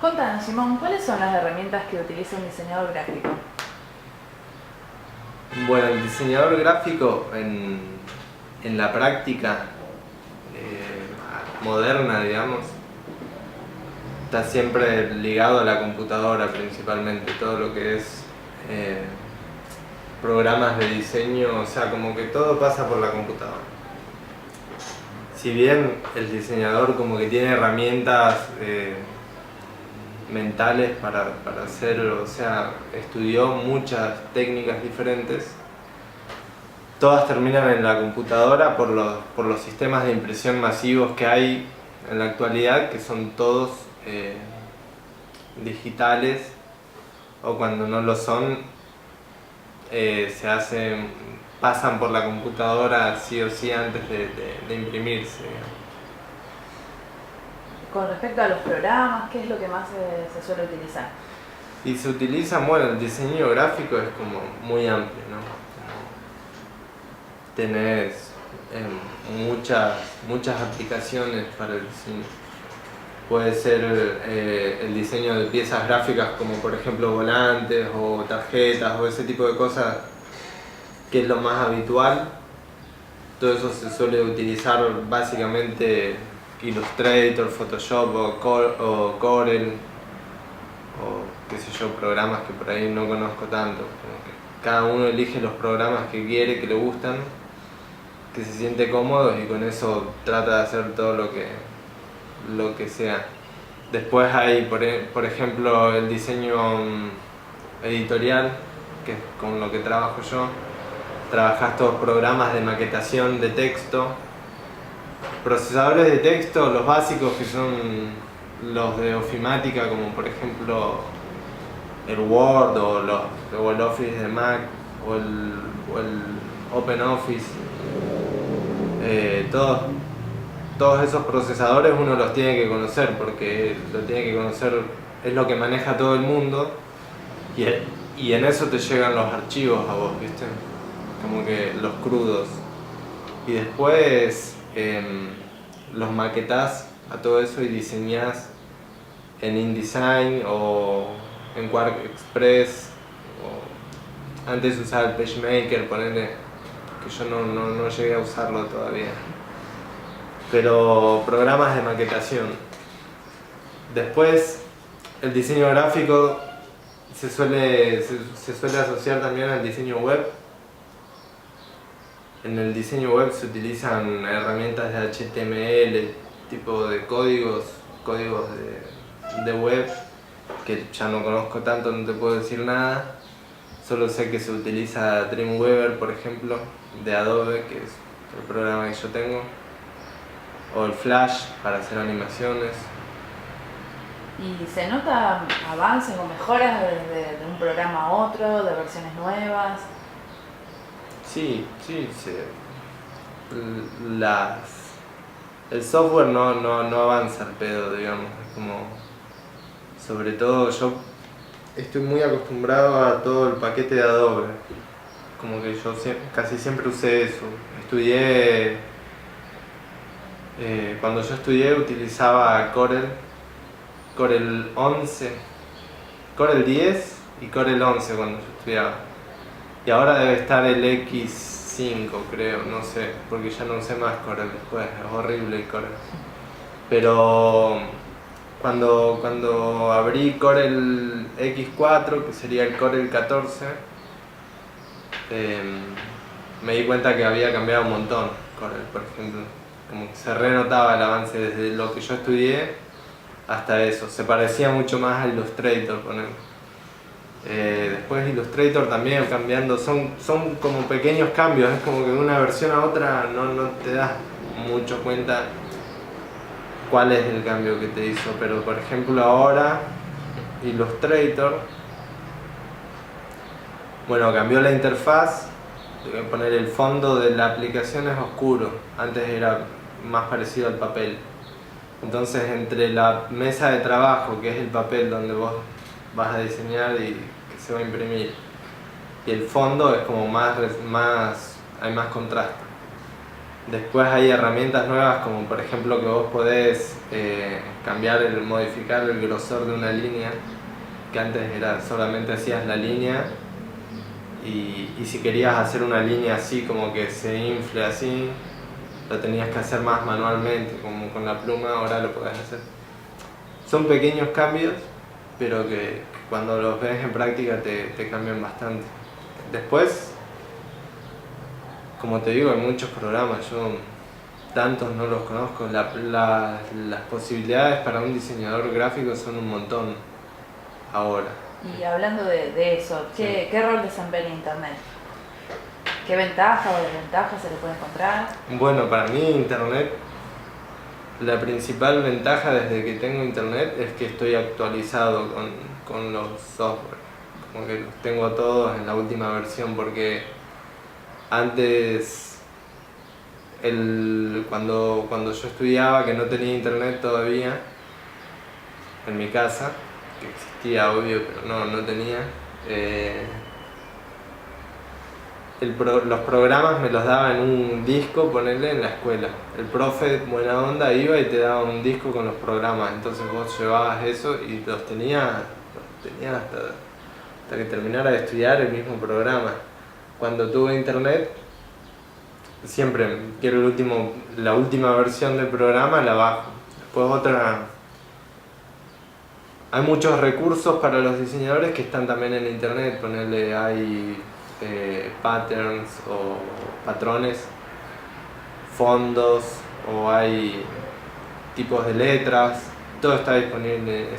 Contanos, Simón, ¿cuáles son las herramientas que utiliza un diseñador gráfico? Bueno, el diseñador gráfico en la práctica moderna, digamos, está siempre ligado a la computadora principalmente, todo lo que es programas de diseño, o sea, como que todo pasa por la computadora. Si bien el diseñador como que tiene herramientas mentales para hacer, o sea, estudió muchas técnicas diferentes, todas terminan en la computadora por los sistemas de impresión masivos que hay en la actualidad, que son todos digitales, o cuando no lo son, pasan por la computadora sí o sí antes de imprimirse. Con respecto a los programas, ¿qué es lo que más se suele utilizar? Y se utiliza, bueno, el diseño gráfico es como muy amplio, ¿no? Tenés muchas aplicaciones para el diseño. Puede ser el diseño de piezas gráficas como por ejemplo volantes o tarjetas o ese tipo de cosas, que es lo más habitual. Todo eso se suele utilizar básicamente Illustrator, Photoshop o Corel o qué sé yo, programas que por ahí no conozco tanto. Como que cada uno elige los programas que quiere, que le gustan, que se siente cómodo y con eso trata de hacer todo lo que sea. Después hay, por ejemplo, el diseño editorial, que es con lo que trabajo yo. Trabajas todos programas de maquetación de texto, procesadores de texto, los básicos que son los de ofimática, como por ejemplo el Word o el Office de Mac o el OpenOffice. Todos esos procesadores uno los tiene que conocer, porque lo tiene que conocer, es lo que maneja todo el mundo, y en eso te llegan los archivos a vos, ¿viste? Como que los crudos. Y después los maquetás a todo eso y diseñás en InDesign o en Quark Express. Antes usaba el PageMaker, ponele, que yo no llegué a usarlo todavía. Pero programas de maquetación. Después, el diseño gráfico se suele asociar también al diseño web. En el diseño web se utilizan herramientas de HTML, tipo de códigos de web, que ya no conozco tanto, no te puedo decir nada. Solo sé que se utiliza Dreamweaver, por ejemplo, de Adobe, que es el programa que yo tengo, o el Flash para hacer animaciones. ¿Y se nota avances o mejoras de un programa a otro, de versiones nuevas? Sí, el software no avanza al pedo, digamos. Es como, sobre todo yo estoy muy acostumbrado a todo el paquete de Adobe. Como que yo casi siempre usé eso. Cuando yo estudié utilizaba Corel 11, Corel 10 y Corel 11 cuando yo estudiaba. Y ahora debe estar el X5, creo, no sé, porque ya no usé más Corel después, es horrible el Corel. Pero cuando abrí Corel X4, que sería el Corel 14, me di cuenta que había cambiado un montón Corel, por ejemplo. Como que se renotaba el avance desde lo que yo estudié hasta eso. Se parecía mucho más a Illustrator, ponele. Después Illustrator también cambiando, son como pequeños cambios, es como que de una versión a otra no te das mucho cuenta cuál es el cambio que te hizo, pero por ejemplo ahora Illustrator, bueno, cambió la interfaz, poner el fondo de la aplicación es oscuro, antes era más parecido al papel. Entonces entre la mesa de trabajo, que es el papel donde vos vas a diseñar y que se va a imprimir, y el fondo es como hay más contraste. Después hay herramientas nuevas como por ejemplo que vos podés modificar el grosor de una línea, que antes era solamente hacías la línea y si querías hacer una línea así como que se infle así, lo tenías que hacer más manualmente, como con la pluma ahora lo podés hacer. Son pequeños cambios, pero que cuando los ves en práctica te cambian bastante. Después, como te digo, hay muchos programas, yo tantos no los conozco. Las posibilidades para un diseñador gráfico son un montón ahora. Y hablando de eso, ¿qué rol desempeña Internet? ¿Qué ventaja o desventaja se le puede encontrar? Bueno, para mí Internet, la principal ventaja desde que tengo Internet es que estoy actualizado con los software. Como que los tengo todos en la última versión, porque antes, cuando yo estudiaba, que no tenía Internet todavía en mi casa, que existía obvio, pero no tenía, los programas me los daba en un disco, ponerle en la escuela. El profe, buena onda, iba y te daba un disco con los programas. Entonces vos llevabas eso y los tenías hasta que terminara de estudiar el mismo programa. Cuando tuve internet, siempre quiero la última versión del programa, la bajo. Después otra. Hay muchos recursos para los diseñadores que están también en internet. Ponerle hay patterns o patrones, fondos, o hay tipos de letras, todo está disponible.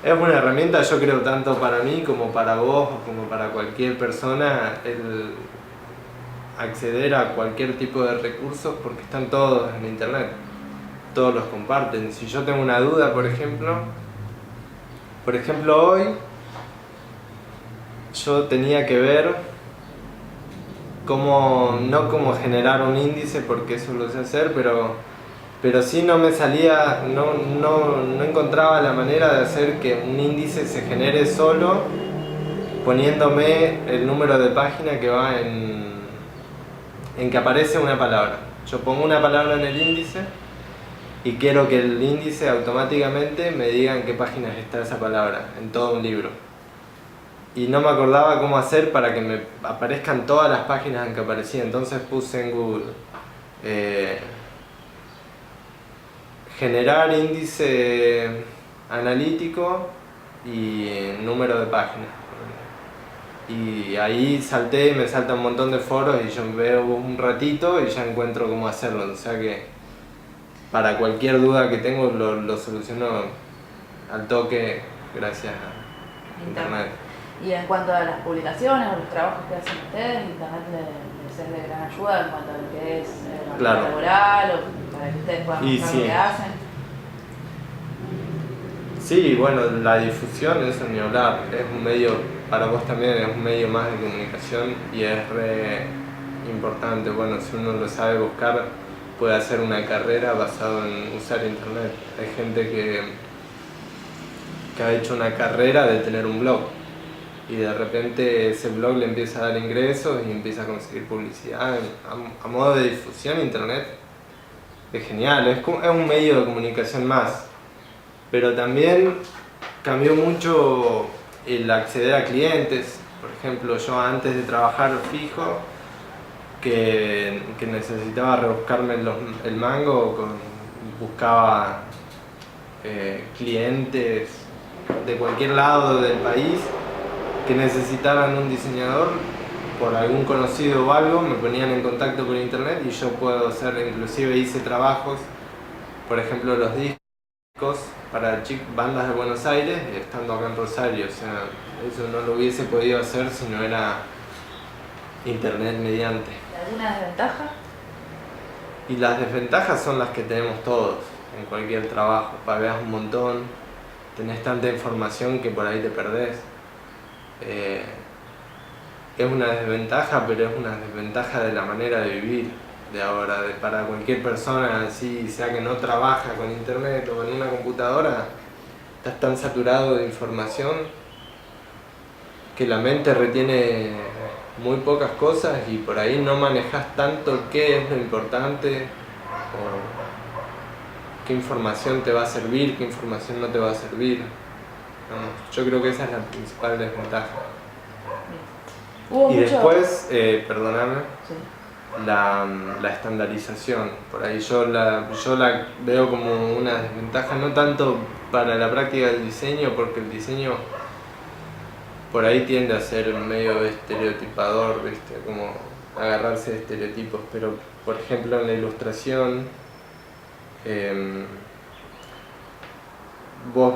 Es una herramienta, yo creo, tanto para mí como para vos o como para cualquier persona, el acceder a cualquier tipo de recursos, porque están todos en internet, todos los comparten. Si yo tengo una duda, por ejemplo hoy yo tenía que ver no cómo generar un índice, porque eso lo sé hacer, pero sí no me salía, no encontraba la manera de hacer que un índice se genere solo poniéndome el número de página que va en que aparece una palabra. Yo pongo una palabra en el índice y quiero que el índice automáticamente me diga en qué páginas está esa palabra, en todo un libro. Y no me acordaba cómo hacer para que me aparezcan todas las páginas en que aparecía. Entonces puse en Google generar índice analítico y número de páginas. Y ahí salté y me salta un montón de foros y yo veo un ratito y ya encuentro cómo hacerlo. O sea que para cualquier duda que tengo lo soluciono al toque gracias a internet. Y en cuanto a las publicaciones o los trabajos que hacen ustedes, internet les es de gran ayuda en cuanto a lo que es claro, laboral o para que ustedes puedan mostrar lo que hacen. Sí, bueno, la difusión, eso ni hablar, es un medio, para vos también es un medio más de comunicación y es re importante. Bueno, si uno lo sabe buscar, puede hacer una carrera basada en usar internet. Hay gente que ha hecho una carrera de tener un blog y de repente ese blog le empieza a dar ingresos y empieza a conseguir publicidad. A modo de difusión, internet es genial, es un medio de comunicación más. Pero también cambió mucho el acceder a clientes. Por ejemplo, yo antes de trabajar fijo, que necesitaba rebuscarme el mango, buscaba clientes de cualquier lado del país que necesitaran un diseñador por algún conocido o algo, me ponían en contacto por internet y yo puedo hacer, inclusive hice trabajos, por ejemplo los discos para bandas de Buenos Aires estando acá en Rosario. O sea, eso no lo hubiese podido hacer si no era internet mediante. ¿Alguna desventaja? Y las desventajas son las que tenemos todos en cualquier trabajo. Pagás un montón, tenés tanta información que por ahí te perdés. Es una desventaja, pero es una desventaja de la manera de vivir de ahora. Para cualquier persona, así sea que no trabaja con internet o en una computadora, estás tan saturado de información que la mente retiene muy pocas cosas y por ahí no manejas tanto qué es lo importante o qué información te va a servir, qué información no te va a servir. Vamos, yo creo que esa es la principal desventaja. Y después, perdóname, sí. la estandarización. Por ahí yo la veo como una desventaja, no tanto para la práctica del diseño, porque el diseño por ahí tiende a ser medio estereotipador, ¿viste? Como agarrarse de estereotipos, pero por ejemplo en la ilustración vos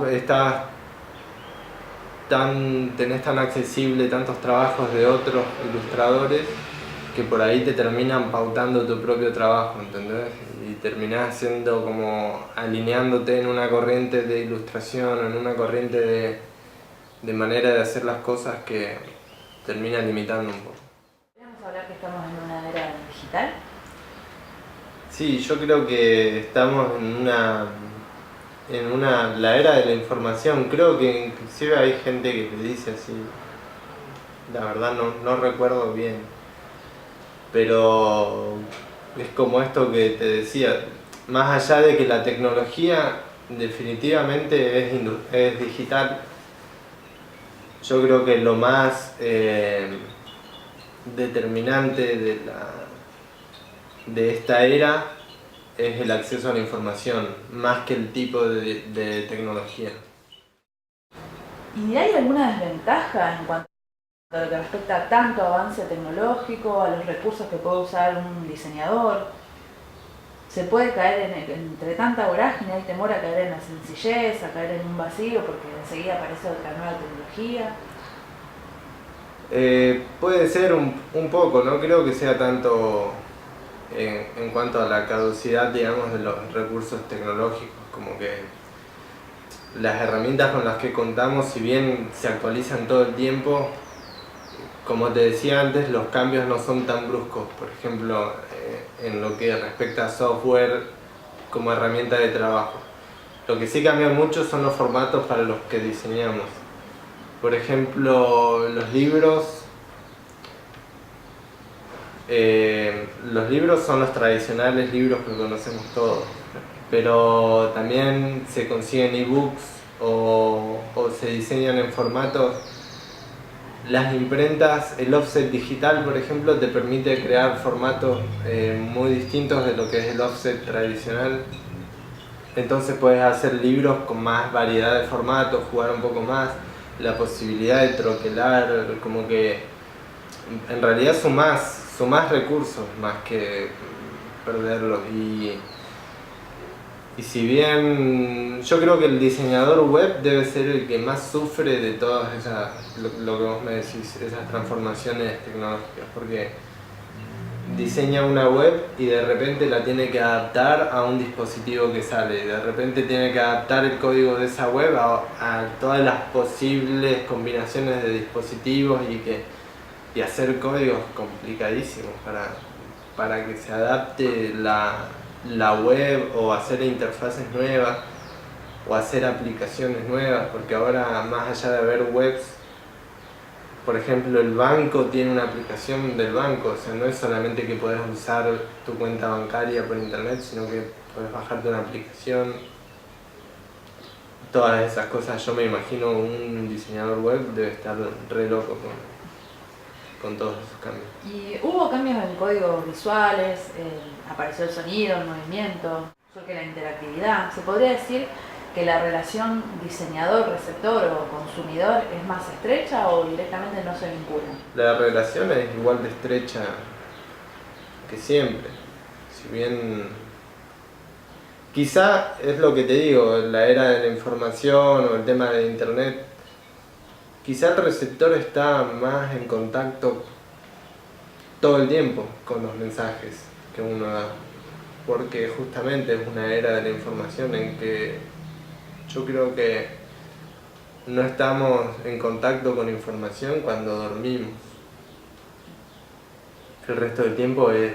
tenés tan accesible tantos trabajos de otros ilustradores que por ahí te terminan pautando tu propio trabajo, ¿entendés? Y terminás haciendo como alineándote en una corriente de ilustración, en una corriente de manera de hacer las cosas que termina limitando un poco. ¿Podríamos hablar que estamos en una era digital? Sí, yo creo que estamos en la era de la información. Creo que inclusive hay gente que le dice así, la verdad no recuerdo bien, pero es como esto que te decía, más allá de que la tecnología definitivamente es digital, yo creo que lo más determinante de esta era es el acceso a la información, más que el tipo de tecnología. ¿Y hay alguna desventaja en cuanto a lo que respecta a tanto avance tecnológico, a los recursos que puede usar un diseñador? ¿Se puede caer entre tanta vorágine, hay temor a caer en la sencillez, a caer en un vacío porque enseguida aparece otra nueva tecnología? Puede ser un poco, no creo que sea tanto en cuanto a la caducidad, digamos, de los recursos tecnológicos, como que las herramientas con las que contamos, si bien se actualizan todo el tiempo, como te decía antes, los cambios no son tan bruscos. Por ejemplo, en lo que respecta a software como herramienta de trabajo. Lo que sí cambia mucho son los formatos para los que diseñamos. Por ejemplo, los libros son los tradicionales libros que conocemos todos, pero también se consiguen ebooks o se diseñan en formatos. Las imprentas, el offset digital, por ejemplo, te permite crear formatos muy distintos de lo que es el offset tradicional. Entonces puedes hacer libros con más variedad de formatos, jugar un poco más, la posibilidad de troquelar, como que en realidad sumás recursos más que perderlos. Y si bien yo creo que el diseñador web debe ser el que más sufre de todas esas, lo que vos me decís, esas transformaciones tecnológicas, porque diseña una web y de repente la tiene que adaptar a un dispositivo que sale, y de repente tiene que adaptar el código de esa web a todas las posibles combinaciones de dispositivos y hacer códigos complicadísimos para que se adapte la web, o hacer interfaces nuevas o hacer aplicaciones nuevas, porque ahora, más allá de haber webs, por ejemplo, el banco tiene una aplicación del banco, o sea, no es solamente que podés usar tu cuenta bancaria por internet, sino que podés bajarte una aplicación. Todas esas cosas, yo me imagino un diseñador web debe estar re loco con todos esos cambios. Y hubo cambios en códigos visuales, apareció el sonido, el movimiento, surge la interactividad. ¿Se podría decir que la relación diseñador-receptor o consumidor es más estrecha o directamente no se vinculan? La relación es igual de estrecha que siempre. Si bien quizá es lo que te digo, la era de la información o el tema de internet, quizá el receptor está más en contacto todo el tiempo con los mensajes que uno da, porque justamente es una era de la información en que yo creo que no estamos en contacto con información cuando dormimos. El resto del tiempo es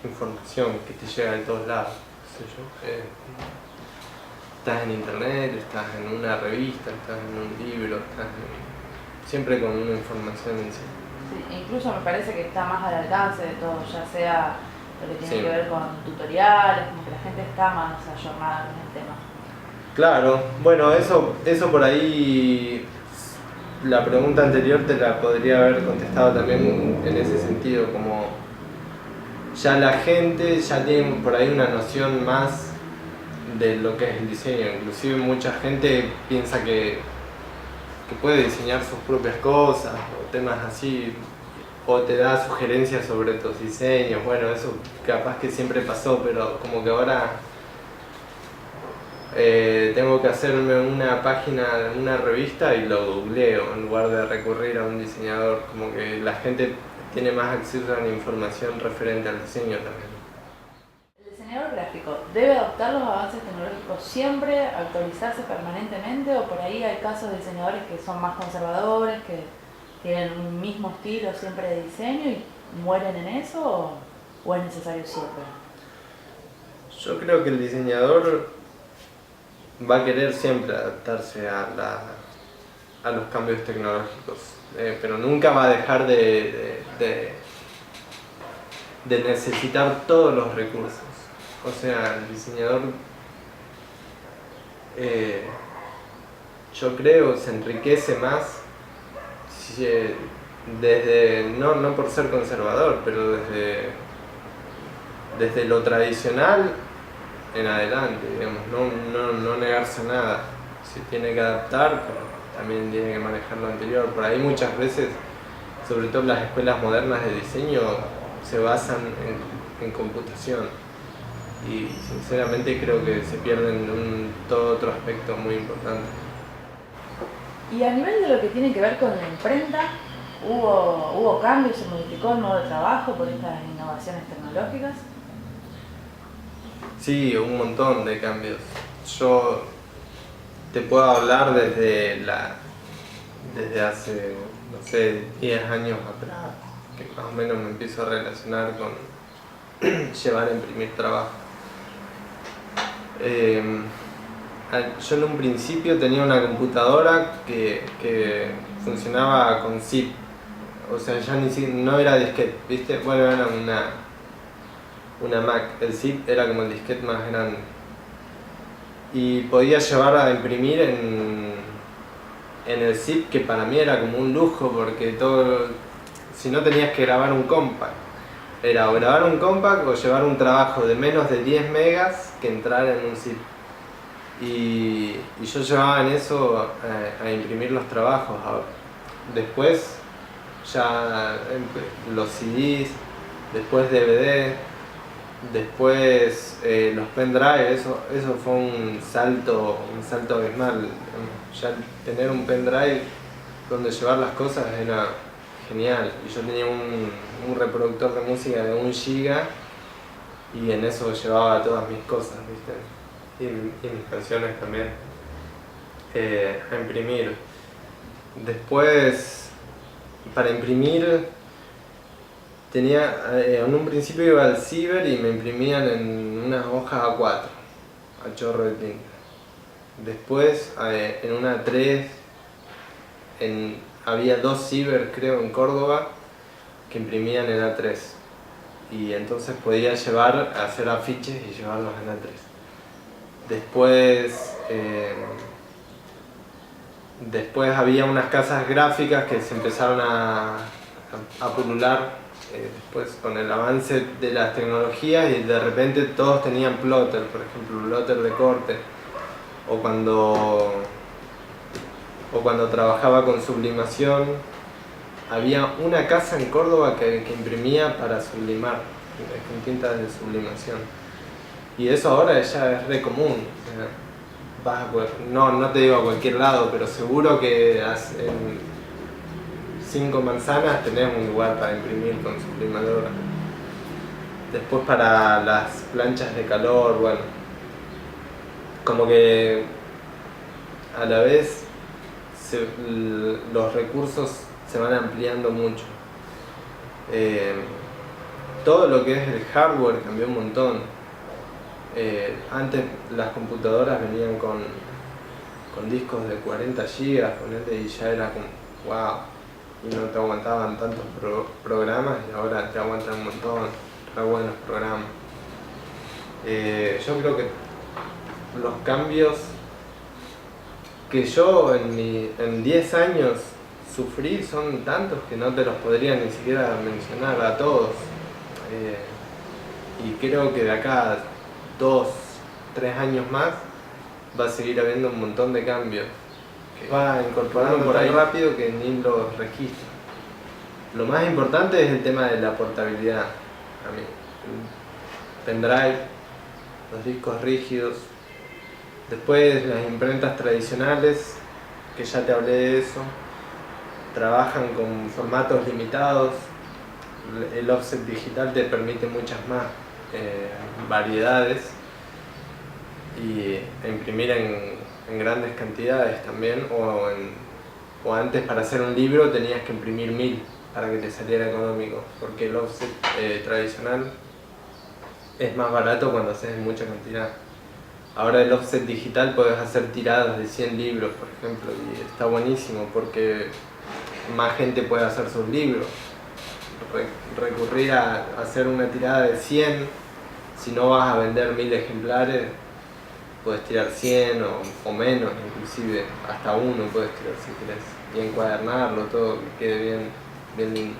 información que te llega de todos lados. Estás en internet, estás en una revista, estás en un libro, siempre con una información en sí. Sí, incluso me parece que está más al alcance de todo, ya sea lo que tiene Sí. que ver con tutoriales, como que la gente está más ayornada con el tema. Claro, bueno, eso por ahí, la pregunta anterior te la podría haber contestado también en ese sentido, como ya la gente ya tiene por ahí una noción más de lo que es el diseño, inclusive mucha gente piensa que puede diseñar sus propias cosas o temas así, o te da sugerencias sobre tus diseños. Bueno, eso capaz que siempre pasó, pero como que ahora tengo que hacerme una página, una revista y lo googleo en lugar de recurrir a un diseñador. Como que la gente tiene más acceso a la información referente al diseño también. ¿El diseñador gráfico debe adoptar los avances tecnológicos siempre, actualizarse permanentemente, o por ahí hay casos de diseñadores que son más conservadores, que tienen un mismo estilo siempre de diseño y mueren en eso, o es necesario siempre? Yo creo que el diseñador va a querer siempre adaptarse a los cambios tecnológicos, pero nunca va a dejar de necesitar todos los recursos. O sea, el diseñador, yo creo, se enriquece más desde, no por ser conservador, pero desde lo tradicional en adelante, digamos, no negarse a nada. Se tiene que adaptar, pero también tiene que manejar lo anterior. Por ahí muchas veces, sobre todo las escuelas modernas de diseño, se basan en computación. Y sinceramente creo que se pierden todo otro aspecto muy importante. Y a nivel de lo que tiene que ver con la imprenta, hubo cambios, se modificó el modo de trabajo por estas innovaciones tecnológicas. Sí, un montón de cambios. Yo te puedo hablar desde hace, no sé, 10 años atrás, que más o menos me empiezo a relacionar con llevar a imprimir trabajo. Yo en un principio tenía una computadora que funcionaba con zip, o sea, ya no era disquete, ¿viste? Bueno, era una Mac, el zip era como el disquete más grande. Y podía llevar a imprimir en el zip, que para mí era como un lujo, porque si no tenías que grabar un compact. Era o grabar un compact o llevar un trabajo de menos de 10 megas que entrar en un zip. Y yo llevaba en eso a imprimir los trabajos. Después ya los CDs, después DVD, después los pendrive, eso fue un salto abismal. Ya tener un pendrive donde llevar las cosas era genial. Y yo tenía un reproductor de música de 1 giga y en eso llevaba todas mis cosas, ¿viste? Y mis canciones también a imprimir. Después, para imprimir, en un principio iba al ciber y me imprimían en unas hojas A4, a chorro de tinta. Después, en una A3, había 2 ciber, creo, en Córdoba, que imprimían en A3. Y entonces podía hacer afiches y llevarlos en A3. Después había unas casas gráficas que se empezaron a pulular después con el avance de las tecnologías, y de repente todos tenían plotter, por ejemplo, plotter de corte, o cuando trabajaba con sublimación, había una casa en Córdoba que imprimía para sublimar, con tintas de sublimación. Y eso ahora ya es re común. O sea, no te digo a cualquier lado, pero seguro que en 5 manzanas tenés un lugar para imprimir con sublimadora. Después para las planchas de calor, bueno, como que a la vez los recursos se van ampliando mucho. Todo lo que es el hardware cambió un montón. Antes las computadoras venían con discos de 40 GB, y ya era como, wow. y no te aguantaban tantos programas y ahora te aguantan un montón, re buenos programas. Yo creo que los cambios que yo en 10 años sufrí son tantos que no te los podría ni siquiera mencionar a todos. Y creo que de acá a 2, 3 años más va a seguir habiendo un montón de cambios que va incorporando por ahí rápido que ni los registra. Lo más importante es el tema de la portabilidad. A mí, el pendrive, los discos rígidos, después las imprentas tradicionales, que ya te hablé de eso, trabajan con formatos limitados. El offset digital te permite muchas más variedades y imprimir en grandes cantidades también, o antes para hacer un libro tenías que imprimir 1000 para que te saliera económico, porque el offset tradicional es más barato cuando haces en mucha cantidad. Ahora el offset digital puedes hacer tiradas de 100 libros, por ejemplo, y está buenísimo porque más gente puede hacer sus libros. Recurrir a hacer una tirada de 100, si no vas a vender 1000 ejemplares, puedes tirar 100 o menos, inclusive hasta uno puedes tirar si querés, y encuadernarlo todo, que quede bien lindo.